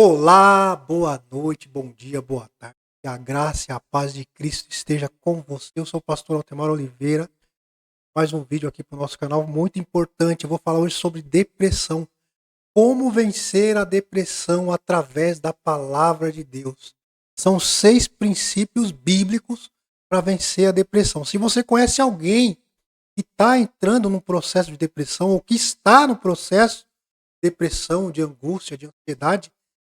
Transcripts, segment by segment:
Olá, boa noite, bom dia, boa tarde. Que a graça e a paz de Cristo esteja com você. Eu sou o pastor Altemar Oliveira. Mais um vídeo aqui para o nosso canal muito importante. Eu vou falar hoje sobre depressão. Como vencer a depressão através da palavra de Deus. São 6 princípios bíblicos para vencer a depressão. Se você conhece alguém que está entrando num processo de depressão ou que está no processo de depressão, de angústia, de ansiedade,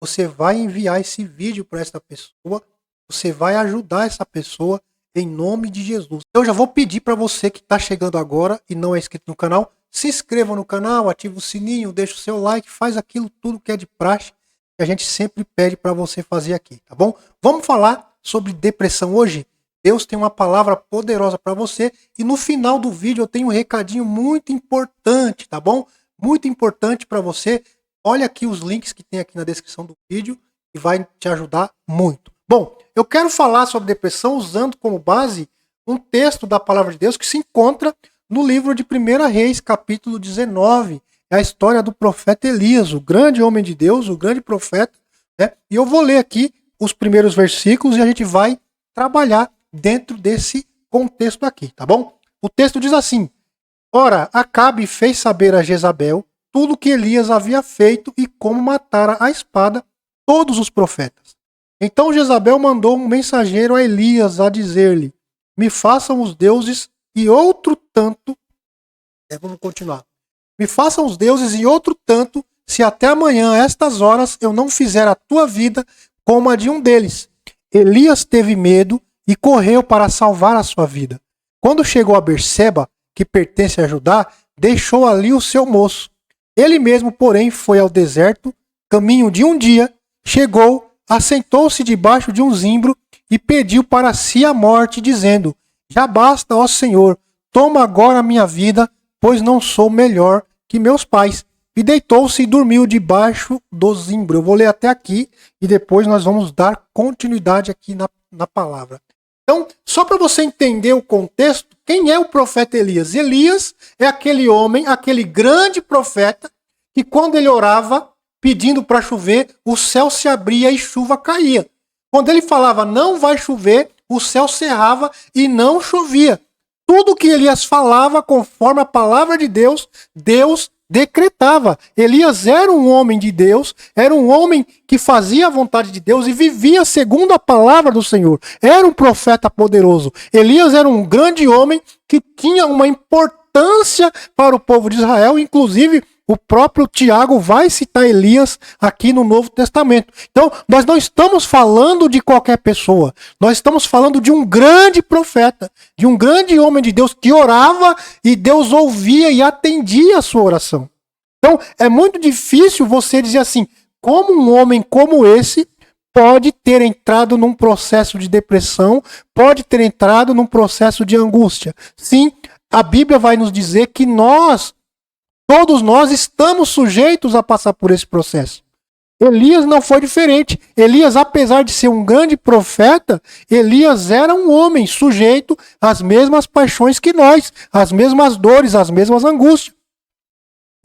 você vai enviar esse vídeo para essa pessoa, você vai ajudar essa pessoa em nome de Jesus. Eu já vou pedir para você que está chegando agora e não é inscrito no canal, se inscreva no canal, ative o sininho, deixa o seu like, faz aquilo tudo que é de praxe que a gente sempre pede para você fazer aqui, tá bom? Vamos falar sobre depressão hoje? Deus tem uma palavra poderosa para você e no final do vídeo eu tenho um recadinho muito importante, tá bom? Muito importante para você. Olha aqui os links que tem aqui na descrição do vídeo e vai te ajudar muito. Bom, eu quero falar sobre depressão usando como base um texto da palavra de Deus que se encontra no livro de 1 Reis, capítulo 19. É a história do profeta Elias, o grande homem de Deus, o grande profeta, né? E eu vou ler aqui os primeiros versículos e a gente vai trabalhar dentro desse contexto aqui, tá bom? O texto diz assim: Ora, Acabe fez saber a Jezabel tudo o que Elias havia feito e como matara a espada todos os profetas. Então Jezabel mandou um mensageiro a Elias a dizer-lhe: Me façam os deuses e outro tanto. Vamos continuar. Me façam os deuses e outro tanto, se até amanhã, a estas horas, eu não fizer a tua vida como a de um deles. Elias teve medo e correu para salvar a sua vida. Quando chegou a Berseba, que pertence a Judá, deixou ali o seu moço. Ele mesmo, porém, foi ao deserto, caminho de um dia, chegou, assentou-se debaixo de um zimbro e pediu para si a morte, dizendo: Já basta, ó Senhor, toma agora a minha vida, pois não sou melhor que meus pais. E deitou-se e dormiu debaixo do zimbro. Eu vou ler até aqui e depois nós vamos dar continuidade aqui na palavra. Então, só para você entender o contexto, quem é o profeta Elias? Elias é aquele homem, aquele grande profeta, que quando ele orava, pedindo para chover, o céu se abria e chuva caía. Quando ele falava não vai chover, o céu cerrava e não chovia. Tudo que Elias falava, conforme a palavra de Deus, Deus decretava. Elias era um homem de Deus, era um homem que fazia a vontade de Deus e vivia segundo a palavra do Senhor. Era um profeta poderoso. Elias era um grande homem que tinha uma importância para o povo de Israel, inclusive o próprio Tiago vai citar Elias aqui no Novo Testamento. Então, nós não estamos falando de qualquer pessoa. Nós estamos falando de um grande profeta, de um grande homem de Deus que orava e Deus ouvia e atendia a sua oração. Então, é muito difícil você dizer assim, como um homem como esse pode ter entrado num processo de depressão, pode ter entrado num processo de angústia. Sim, a Bíblia vai nos dizer que todos nós estamos sujeitos a passar por esse processo. Elias não foi diferente. Elias, apesar de ser um grande profeta, Elias era um homem sujeito às mesmas paixões que nós, às mesmas dores, às mesmas angústias.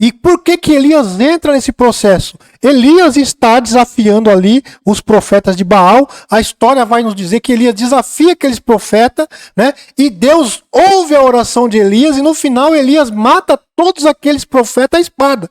E por que Elias entra nesse processo? Elias está desafiando ali os profetas de Baal. A história vai nos dizer que Elias desafia aqueles profetas, né? E Deus ouve a oração de Elias e no final Elias mata todos aqueles profetas à espada.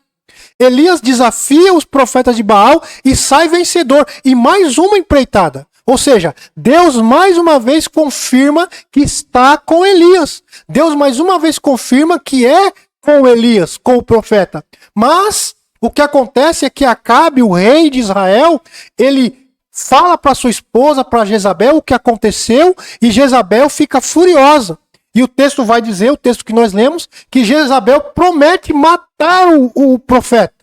Elias desafia os profetas de Baal e sai vencedor. E mais uma empreitada. Ou seja, Deus mais uma vez confirma que está com Elias. Deus mais uma vez confirma que é com Elias, com o profeta. Mas o que acontece é que Acabe, o rei de Israel, ele fala para sua esposa, para Jezabel, o que aconteceu, e Jezabel fica furiosa. E o texto vai dizer, o texto que nós lemos, que Jezabel promete matar o profeta.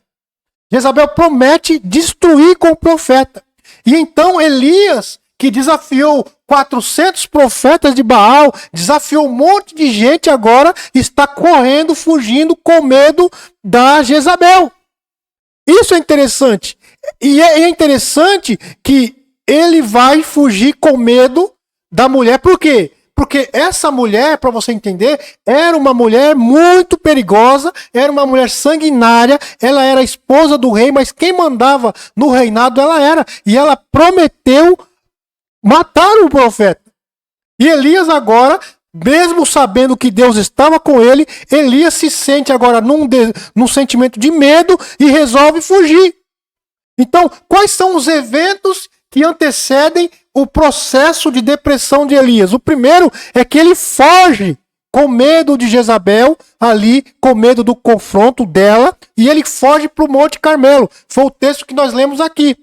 Jezabel promete destruir com o profeta. E então Elias, que desafiou 400 profetas de Baal, desafiou um monte de gente agora, está correndo, fugindo, com medo da Jezabel. Isso é interessante. E é interessante que ele vai fugir com medo da mulher. Por quê? Porque essa mulher, para você entender, era uma mulher muito perigosa, era uma mulher sanguinária, ela era a esposa do rei, mas quem mandava no reinado ela era. E ela prometeu matar o profeta. E Elias agora, mesmo sabendo que Deus estava com ele, Elias se sente agora num sentimento de medo e resolve fugir. Então, quais são os eventos que antecedem o processo de depressão de Elias? O primeiro é que ele foge com medo de Jezabel, ali, com medo do confronto dela, e ele foge para o Monte Carmelo. Foi o texto que nós lemos aqui.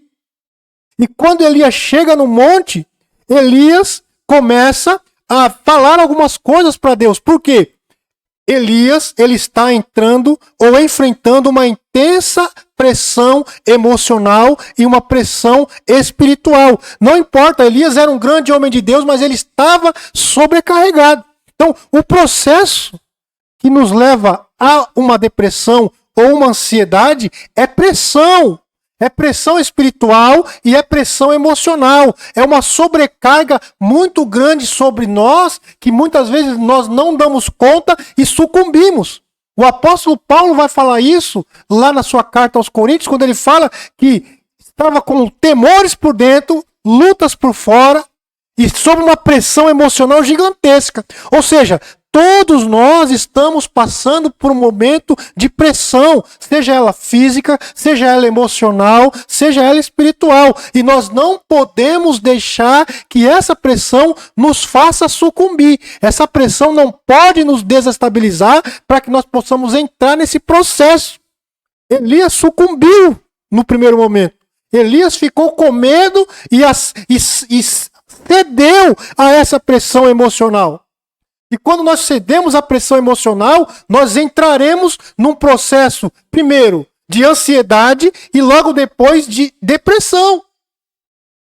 E quando Elias chega no monte, Elias começa a falar algumas coisas para Deus. Por quê? Elias, ele está entrando ou enfrentando uma intensa pressão emocional e uma pressão espiritual. Não importa, Elias era um grande homem de Deus, mas ele estava sobrecarregado. Então, o processo que nos leva a uma depressão ou uma ansiedade é pressão. É pressão espiritual e é pressão emocional. É uma sobrecarga muito grande sobre nós, que muitas vezes nós não damos conta e sucumbimos. O apóstolo Paulo vai falar isso lá na sua carta aos Coríntios, quando ele fala que estava com temores por dentro, lutas por fora e sob uma pressão emocional gigantesca. Ou seja, todos nós estamos passando por um momento de pressão, seja ela física, seja ela emocional, seja ela espiritual. E nós não podemos deixar que essa pressão nos faça sucumbir. Essa pressão não pode nos desestabilizar para que nós possamos entrar nesse processo. Elias sucumbiu no primeiro momento. Elias ficou com medo e cedeu a essa pressão emocional. E quando nós cedemos à pressão emocional, nós entraremos num processo, primeiro, de ansiedade e logo depois de depressão.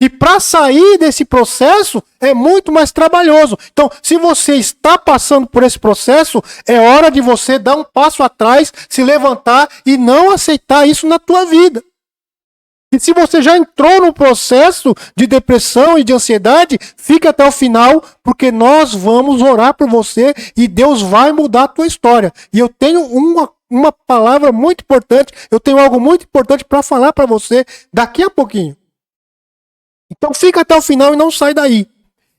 E para sair desse processo é muito mais trabalhoso. Então, se você está passando por esse processo, é hora de você dar um passo atrás, se levantar e não aceitar isso na tua vida. E se você já entrou no processo de depressão e de ansiedade, fique até o final, porque nós vamos orar por você e Deus vai mudar a tua história. E eu tenho uma palavra muito importante, eu tenho algo muito importante para falar para você daqui a pouquinho. Então fica até o final e não sai daí.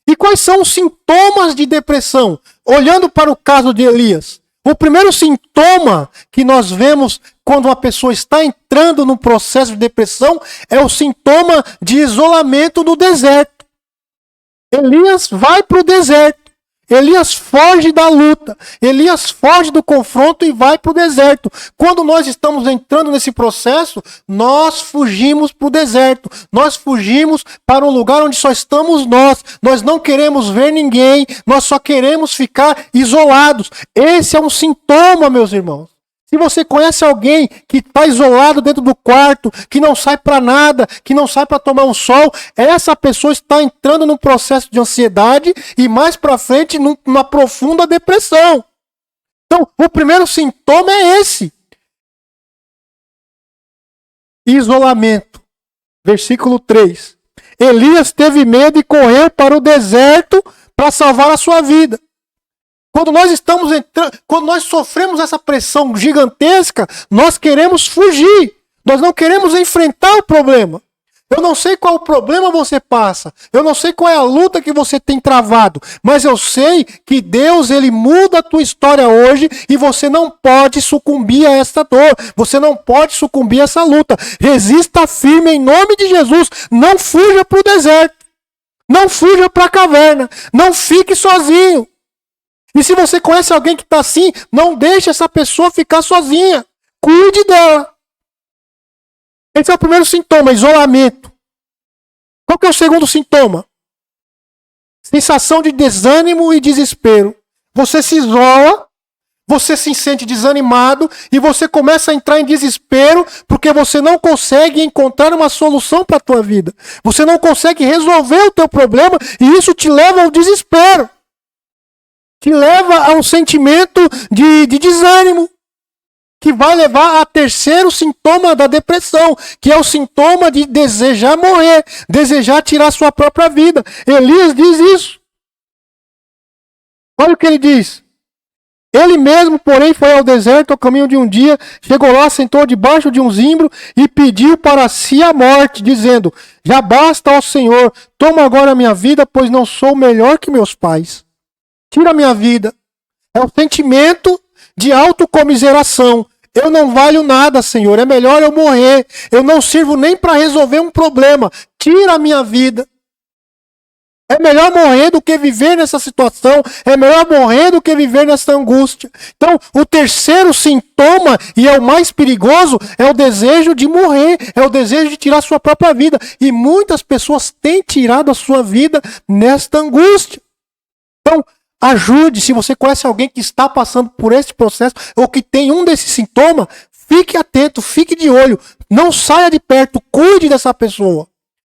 E quais são os sintomas de depressão? Olhando para o caso de Elias. O primeiro sintoma que nós vemos quando uma pessoa está entrando num processo de depressão é o sintoma de isolamento no deserto. Elias vai para o deserto. Elias foge da luta. Elias foge do confronto e vai para o deserto. Quando nós estamos entrando nesse processo, nós fugimos para o deserto. Nós fugimos para um lugar onde só estamos nós. Nós não queremos ver ninguém. Nós só queremos ficar isolados. Esse é um sintoma, meus irmãos. Se você conhece alguém que está isolado dentro do quarto, que não sai para nada, que não sai para tomar um sol, essa pessoa está entrando num processo de ansiedade e mais para frente numa profunda depressão. Então, o primeiro sintoma é esse. Isolamento. Versículo 3. Elias teve medo e correu para o deserto para salvar a sua vida. Quando nós estamos entrando, quando nós sofremos essa pressão gigantesca, nós queremos fugir. Nós não queremos enfrentar o problema. Eu não sei qual problema você passa. Eu não sei qual é a luta que você tem travado. Mas eu sei que Deus, ele muda a tua história hoje e você não pode sucumbir a essa dor. Você não pode sucumbir a essa luta. Resista firme em nome de Jesus. Não fuja para o deserto. Não fuja para a caverna. Não fique sozinho. E se você conhece alguém que está assim, não deixe essa pessoa ficar sozinha. Cuide dela. Esse é o primeiro sintoma, isolamento. Qual que é o segundo sintoma? Sensação de desânimo e desespero. Você se isola, você se sente desanimado e você começa a entrar em desespero porque você não consegue encontrar uma solução para a tua vida. Você não consegue resolver o teu problema e isso te leva ao desespero. Te leva a um sentimento de desânimo, que vai levar a terceiro sintoma da depressão, que é o sintoma de desejar morrer, desejar tirar sua própria vida. Elias diz isso. Olha o que ele diz. Ele mesmo, porém, foi ao deserto ao caminho de um dia, chegou lá, sentou debaixo de um zimbro e pediu para si a morte, dizendo: já basta, ó Senhor, toma agora a minha vida, pois não sou melhor que meus pais. Tira a minha vida. É o sentimento de autocomiseração. Eu não valho nada, Senhor, é melhor eu morrer. Eu não sirvo nem para resolver um problema. Tira a minha vida. É melhor morrer do que viver nessa situação. É melhor morrer do que viver nessa angústia. Então, o terceiro sintoma, e é o mais perigoso, é o desejo de morrer. É o desejo de tirar a sua própria vida. E muitas pessoas têm tirado a sua vida nesta angústia. Então, ajude. Se você conhece alguém que está passando por esse processo, ou que tem um desses sintomas, fique atento, fique de olho. Não saia de perto, cuide dessa pessoa.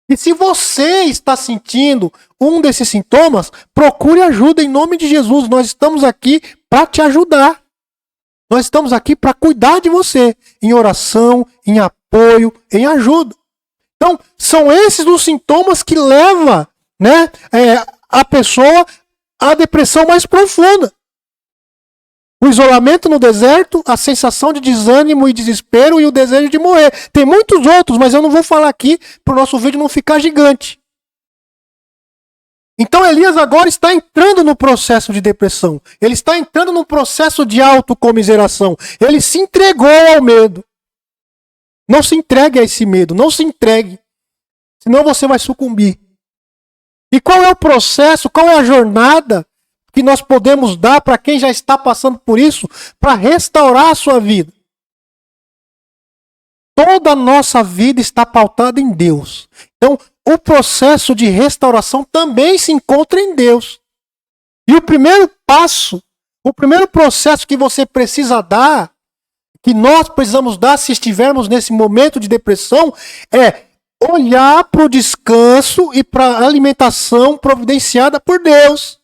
E se você está sentindo um desses sintomas, procure ajuda em nome de Jesus. Nós estamos aqui para te ajudar. Nós estamos aqui para cuidar de você, em oração, em apoio, em ajuda. Então, são esses os sintomas que levam, né, a pessoa à depressão mais profunda. O isolamento no deserto, a sensação de desânimo e desespero e o desejo de morrer. Tem muitos outros, mas eu não vou falar aqui para o nosso vídeo não ficar gigante. Então Elias agora está entrando no processo de depressão. Ele está entrando no processo de autocomiseração. Ele se entregou ao medo. Não se entregue a esse medo, não se entregue. Senão você vai sucumbir. E qual é o processo, qual é a jornada que nós podemos dar para quem já está passando por isso, para restaurar a sua vida? Toda a nossa vida está pautada em Deus. Então, o processo de restauração também se encontra em Deus. E o primeiro passo, o primeiro processo que você precisa dar, que nós precisamos dar se estivermos nesse momento de depressão, é olhar para o descanso e para a alimentação providenciada por Deus.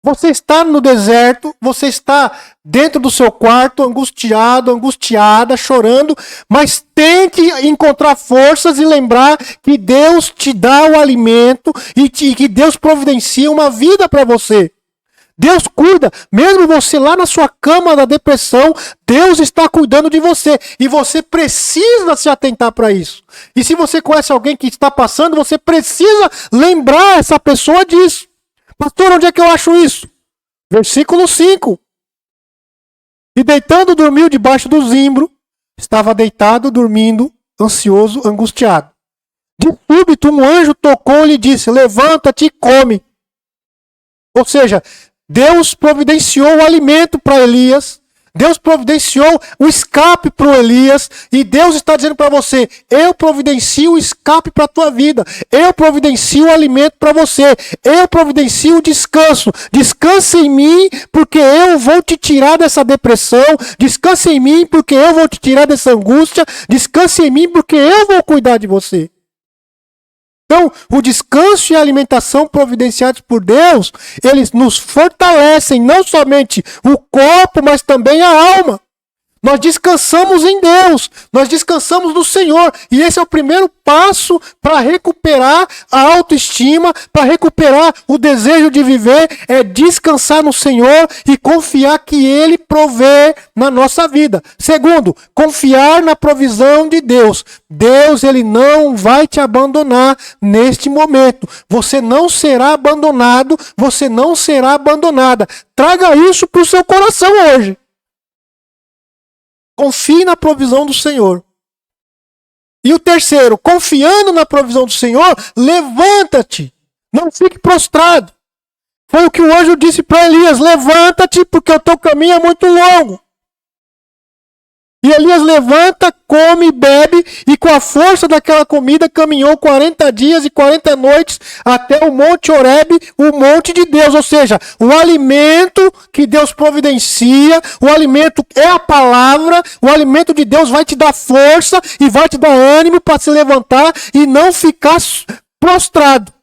Você está no deserto, você está dentro do seu quarto, angustiado, angustiada, chorando, mas tente encontrar forças e lembrar que Deus te dá o alimento e que Deus providencia uma vida para você. Deus cuida, mesmo você lá na sua cama da depressão, Deus está cuidando de você. E você precisa se atentar para isso. E se você conhece alguém que está passando, você precisa lembrar essa pessoa disso. Pastor, onde é que eu acho isso? Versículo 5. E deitando dormiu debaixo do zimbro, estava deitado, dormindo, ansioso, angustiado. De súbito um anjo tocou-lhe e disse: levanta-te e come. Ou seja, Deus providenciou o alimento para Elias. Deus providenciou o escape para o Elias. E Deus está dizendo para você: eu providencio o escape para a tua vida. Eu providencio o alimento para você. Eu providencio o descanso. Descansa em mim, porque eu vou te tirar dessa depressão. Descansa em mim, porque eu vou te tirar dessa angústia. Descansa em mim, porque eu vou cuidar de você. Então, o descanso e a alimentação providenciados por Deus, eles nos fortalecem não somente o corpo, mas também a alma. Nós descansamos em Deus, nós descansamos no Senhor. E esse é o primeiro passo para recuperar a autoestima, para recuperar o desejo de viver, é descansar no Senhor e confiar que Ele provê na nossa vida. Segundo, confiar na provisão de Deus. Deus, Ele não vai te abandonar neste momento. Você não será abandonado, você não será abandonada. Traga isso para o seu coração hoje. Confie na provisão do Senhor. E o terceiro, confiando na provisão do Senhor, levanta-te. Não fique prostrado. Foi o que o anjo disse para Elias: levanta-te, porque o teu caminho é muito longo. E Elias levanta, come e bebe, e com a força daquela comida caminhou 40 dias e 40 noites até o Monte Horebe, o monte de Deus. Ou seja, o alimento que Deus providencia, o alimento é a palavra, o alimento de Deus vai te dar força e vai te dar ânimo para se levantar e não ficar prostrado.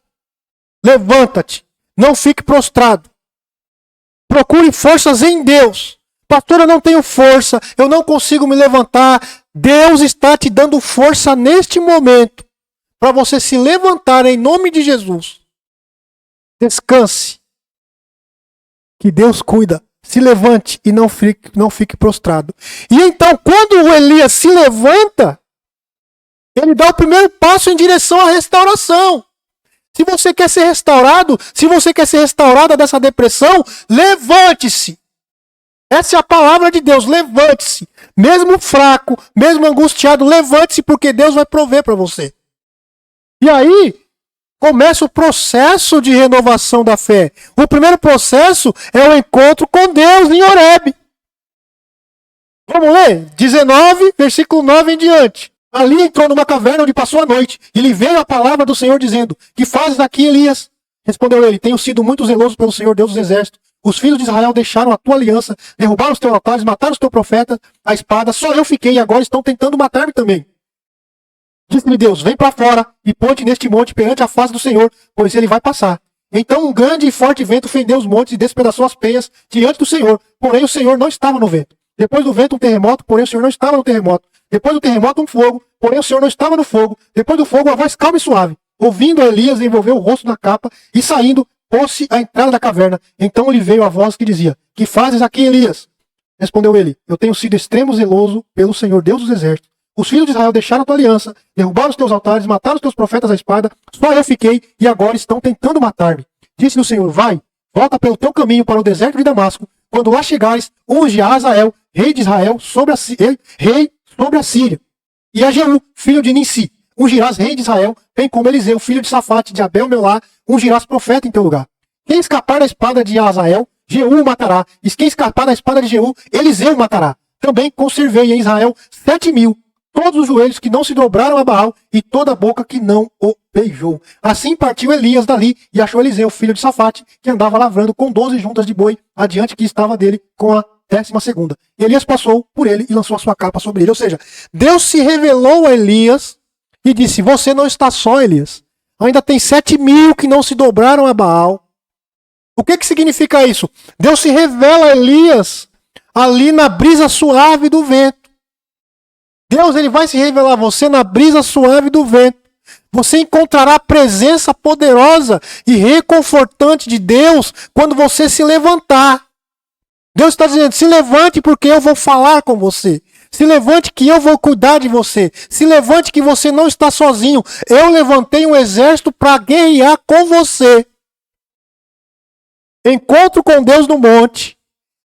Levanta-te, não fique prostrado. Procure forças em Deus. Pastor, eu não tenho força, eu não consigo me levantar. Deus está te dando força neste momento para você se levantar em nome de Jesus. Descanse. que Deus cuida. Se levante e não fique prostrado. E então, quando o Elias se levanta, ele dá o primeiro passo em direção à restauração. Se você quer ser restaurado, se você quer ser restaurada dessa depressão, levante-se. Essa é a palavra de Deus, levante-se. Mesmo fraco, mesmo angustiado, levante-se, porque Deus vai prover para você. E aí, começa o processo de renovação da fé. O primeiro processo é o encontro com Deus em Horebe. Vamos ler? 19, versículo 9 em diante. Ali entrou numa caverna onde passou a noite, e lhe veio a palavra do Senhor dizendo: que fazes aqui, Elias? Respondeu ele: tenho sido muito zeloso pelo Senhor Deus dos exércitos. Os filhos de Israel deixaram a tua aliança, derrubaram os teus altares, mataram os teus profetas, a espada. Só eu fiquei e agora estão tentando matar-me também. Disse-lhe Deus: vem para fora e ponte neste monte perante a face do Senhor, pois ele vai passar. Então um grande e forte vento fendeu os montes e despedaçou as penhas diante do Senhor. Porém o Senhor não estava no vento. Depois do vento um terremoto, porém o Senhor não estava no terremoto. Depois do terremoto um fogo, porém o Senhor não estava no fogo. Depois do fogo uma voz calma e suave. Ouvindo Elias, envolveu o rosto na capa e saindo, pôs-se à entrada da caverna. Então lhe veio a voz que dizia: que fazes aqui, Elias? Respondeu ele: eu tenho sido extremo zeloso pelo Senhor Deus dos exércitos. Os filhos de Israel deixaram a tua aliança, derrubaram os teus altares, mataram os teus profetas à espada. Só eu fiquei e agora estão tentando matar-me. Disse-lhe o Senhor: vai, volta pelo teu caminho para o deserto de Damasco. Quando lá chegares, unge a Azael, rei de Israel, rei sobre a Síria. E a Jeú, filho de Nissi, ungirás rei de Israel, bem como Eliseu, filho de Safate, de Abel, meu lar, ungirás profeta em teu lugar. Quem escapar da espada de Azael, Jeú o matará. E quem escapar da espada de Jeú, Eliseu o matará. Também conservei em Israel 7.000, todos os joelhos que não se dobraram a Baal e toda a boca que não o beijou. Assim partiu Elias dali e achou Eliseu, filho de Safate, que andava lavrando com 12 juntas de boi, adiante que estava dele com a 12ª. Elias passou por ele e lançou a sua capa sobre ele. Ou seja, Deus se revelou a Elias e disse: você não está só, Elias. Ainda tem 7.000 que não se dobraram a Baal. O que significa isso? Deus se revela a Elias ali na brisa suave do vento. Deus, ele vai se revelar a você na brisa suave do vento. Você encontrará a presença poderosa e reconfortante de Deus quando você se levantar. Deus está dizendo: se levante porque eu vou falar com você. Se levante que eu vou cuidar de você. Se levante que você não está sozinho. Eu levantei um exército para guerrear com você. Encontro com Deus no monte.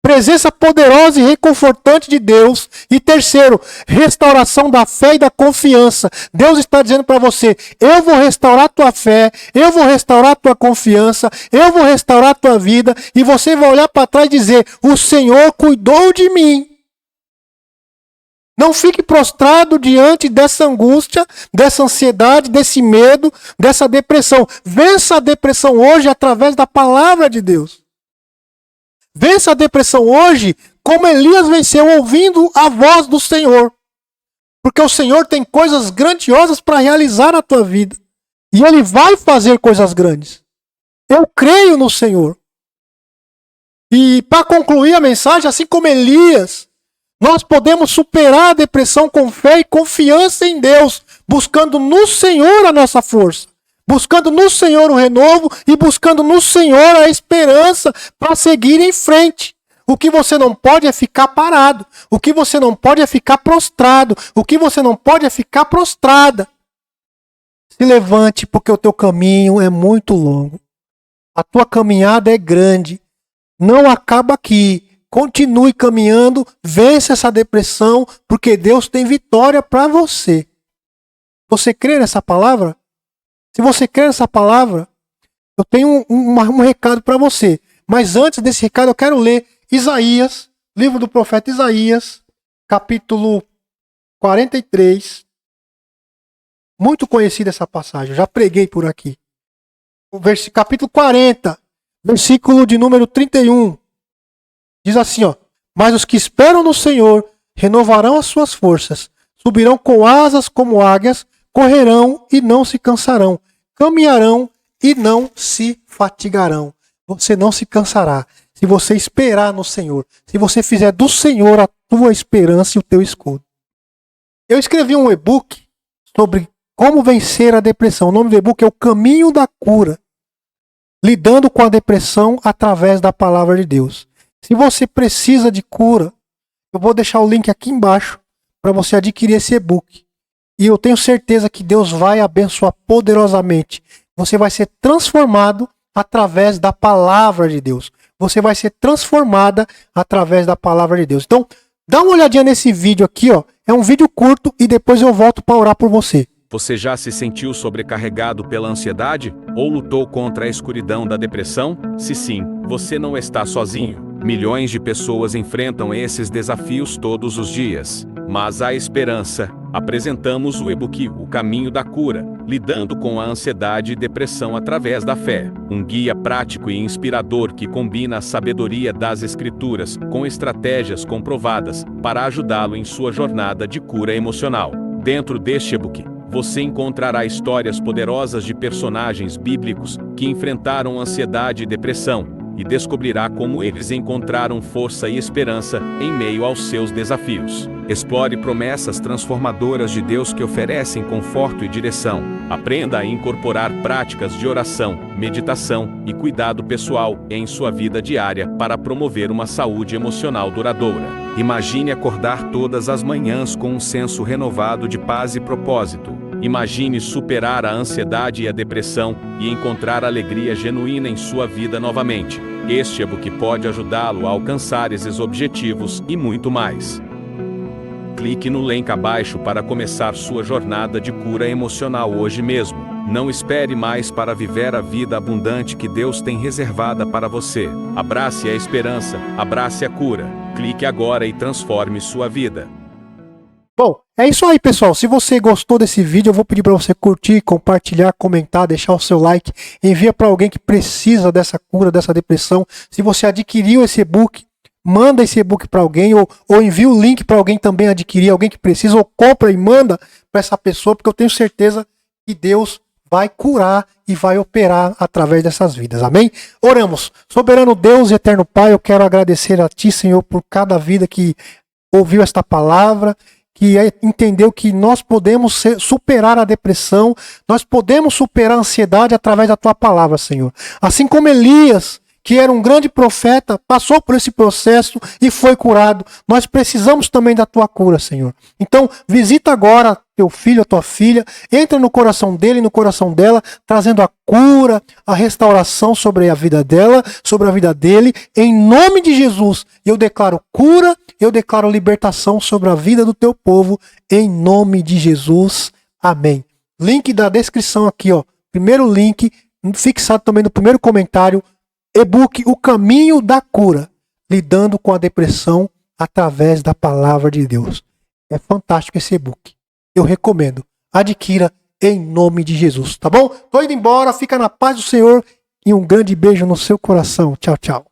Presença poderosa e reconfortante de Deus. E terceiro, restauração da fé e da confiança. Deus está dizendo para você: eu vou restaurar tua fé, eu vou restaurar tua confiança, eu vou restaurar tua vida. E você vai olhar para trás e dizer: o Senhor cuidou de mim. Não fique prostrado diante dessa angústia, dessa ansiedade, desse medo, dessa depressão. Vença a depressão hoje através da palavra de Deus. Vença a depressão hoje como Elias venceu, ouvindo a voz do Senhor. Porque o Senhor tem coisas grandiosas para realizar na tua vida. E Ele vai fazer coisas grandes. Eu creio no Senhor. E para concluir a mensagem, assim como Elias, nós podemos superar a depressão com fé e confiança em Deus, buscando no Senhor a nossa força, buscando no Senhor o renovo e buscando no Senhor a esperança para seguir em frente. O que você não pode é ficar parado, o que você não pode é ficar prostrado, o que você não pode é ficar prostrada. Se levante, porque o teu caminho é muito longo, a tua caminhada é grande, não acaba aqui. Continue caminhando, vence essa depressão, porque Deus tem vitória para você. Você crê nessa palavra? Se você crê nessa palavra, eu tenho um recado para você. Mas antes desse recado, eu quero ler Isaías, livro do profeta Isaías, capítulo 43. Muito conhecida essa passagem, eu já preguei por aqui. Capítulo 40, versículo de número 31. Diz assim, ó: mas os que esperam no Senhor renovarão as suas forças, subirão com asas como águias, correrão e não se cansarão, caminharão e não se fatigarão. Você não se cansará se você esperar no Senhor, se você fizer do Senhor a tua esperança e o teu escudo. Eu escrevi um e-book sobre como vencer a depressão. O nome do e-book é O Caminho da Cura. lidando com a depressão através da palavra de Deus. Se você precisa de cura, eu vou deixar o link aqui embaixo para você adquirir esse e-book. E eu tenho certeza que Deus vai abençoar poderosamente. Você vai ser transformado através da palavra de Deus. Você vai ser transformada através da palavra de Deus. Então, dá uma olhadinha nesse vídeo aqui, ó. É um vídeo curto e depois eu volto para orar por você. Você já se sentiu sobrecarregado pela ansiedade? Ou lutou contra a escuridão da depressão? Se sim, você não está sozinho. Milhões de pessoas enfrentam esses desafios todos os dias. Mas há esperança. Apresentamos o e-book O Caminho da Cura, lidando com a ansiedade e depressão através da fé. Um guia prático e inspirador que combina a sabedoria das Escrituras com estratégias comprovadas para ajudá-lo em sua jornada de cura emocional. Dentro deste e-book, você encontrará histórias poderosas de personagens bíblicos que enfrentaram ansiedade e depressão, e descobrirá como eles encontraram força e esperança em meio aos seus desafios. Explore promessas transformadoras de Deus que oferecem conforto e direção. Aprenda a incorporar práticas de oração, meditação e cuidado pessoal em sua vida diária para promover uma saúde emocional duradoura. Imagine acordar todas as manhãs com um senso renovado de paz e propósito. Imagine superar a ansiedade e a depressão e encontrar alegria genuína em sua vida novamente. Este e-book pode ajudá-lo a alcançar esses objetivos e muito mais. Clique no link abaixo para começar sua jornada de cura emocional hoje mesmo. Não espere mais para viver a vida abundante que Deus tem reservada para você. Abrace a esperança, abrace a cura. Clique agora e transforme sua vida. Bom, é isso aí, pessoal. Se você gostou desse vídeo, eu vou pedir para você curtir, compartilhar, comentar, deixar o seu like. Envia para alguém que precisa dessa cura, dessa depressão. Se você adquiriu esse e-book, manda esse e-book para alguém ou envia o link para alguém também adquirir, alguém que precisa, ou compra e manda para essa pessoa, porque eu tenho certeza que Deus vai curar e vai operar através dessas vidas. Amém? Oramos. Soberano Deus e eterno Pai, eu quero agradecer a Ti, Senhor, por cada vida que ouviu esta palavra, que entendeu que nós podemos superar a depressão, nós podemos superar a ansiedade através da Tua palavra, Senhor. Assim como Elias, que era um grande profeta, passou por esse processo e foi curado. Nós precisamos também da Tua cura, Senhor. Então, visita agora teu filho, a tua filha, entra no coração dele e no coração dela, trazendo a cura, a restauração sobre a vida dela, sobre a vida dele, em nome de Jesus. Eu declaro cura, eu declaro libertação sobre a vida do teu povo, em nome de Jesus. Amém. Link da descrição aqui, ó. Primeiro link, fixado também no primeiro comentário, e-book O Caminho da Cura, lidando com a depressão através da palavra de Deus. É fantástico esse e-book. Eu recomendo. Adquira em nome de Jesus, tá bom? Tô indo embora, fica na paz do Senhor e um grande beijo no seu coração. Tchau, tchau.